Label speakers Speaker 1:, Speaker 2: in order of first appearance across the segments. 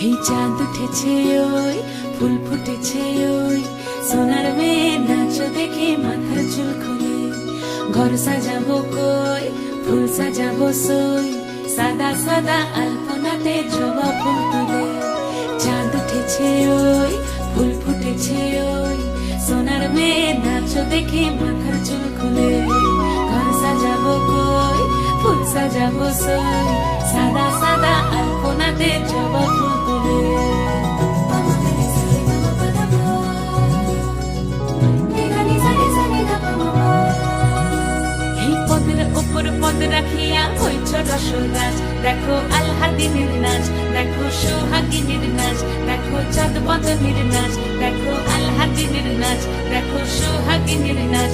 Speaker 1: এই চাঁদ উঠেছে ওই ফুল ফুটেছে ওই সোনার মেয়ে নাচ দেখে মাথার চুল খুলে ঘর সাজাবো কই ফুল সাজাবো সই সাদা সাদা আলপনাতে জবা ফুল তুলে চাঁদ উঠেছে ওই ফুল ফুটেছে ওই সোনার মেয়ে নাচ দেখে মাথার চুল খুলে ঘর সাজাবো কই ফুল সাজাবো সই সাদা সাদা আলপনাতে জবা ফুল তুলে পদ রাখিয়া হইছ রসরাজ দেখো আল্লাদিনের নাচ দেখো সোহাগিনীর নাচ দেখো চাঁদ বদনের নাচ দেখো আল্লাদিনের নাচ দেখো সোহাগিনীর নাচ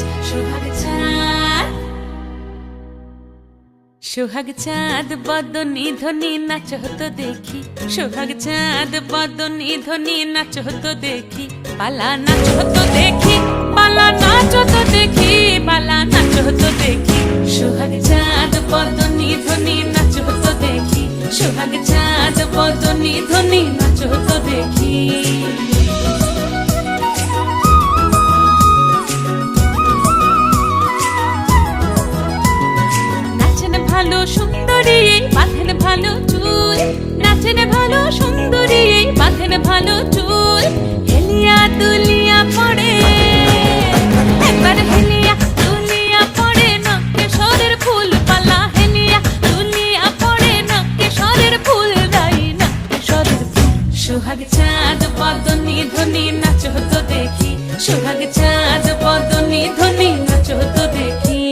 Speaker 1: সোহাগ চাঁদ বদনী ধ্বনি নাচ হতো দেখি সোহাগ চাঁদ বদনী ধ্বনি নাচ হতো দেখি পালা নাচ হতো দেখি পালা নাচ হতো দেখি পালা নাচ হতো দেখি সোহাগ চাঁদ বদনী ধ্বনি নাচ হতো দেখি সোহাগ চাঁদ বদনী ধ্বনি নাচ হতো দেখি ভালো সুন্দরী বাঁধেন ভালো চুল নাচেন ভালো সুন্দরী বাঁধেন ভালো চুল হেলিয়া দুলিয়া পড়ে একবার হেলিয়া দুলিয়া পড়ে নকে সরের ফুল পালা হেলিয়া দুলিয়া পড়ে নকে সরের ফুল গাই নকে সরের ফুল সোহাগ চাঁদ বদনী ধ্বনি নাচ হতো দেখি সোহাগ চাঁদ বদনী ধ্বনি নাচ হতো দেখি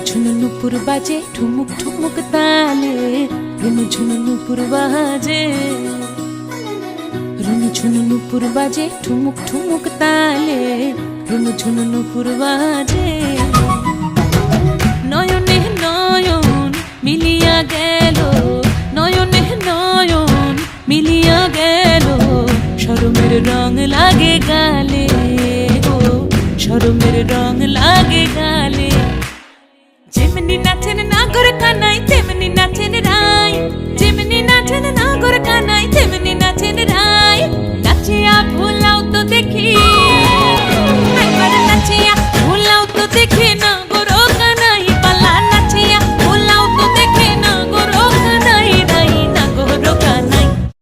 Speaker 1: ঝুনু নুপুর বাজে ঠুমুক ঠুমুক তালে রুনু ঝুনু নুপুর বাজে রুনু ঝুনু নুপুর বাজে ঠুমুক ঠুমুক তালে রুনু ঝুনু নুপুর বাজে নয়নে নয়ন মিলিয়া গেল নয়নে নয়ন মিলিয়া গেল শরমের রং লাগে গালে ও শরমের রং লাগে গালে যেমনি নাচেন নাগর কানাই তেমনি নাচেন রাই যেমনি নাচেন নাগর কানাই তেমনি নাচেন রাই নাচিয়া ভোলাও তো দেখি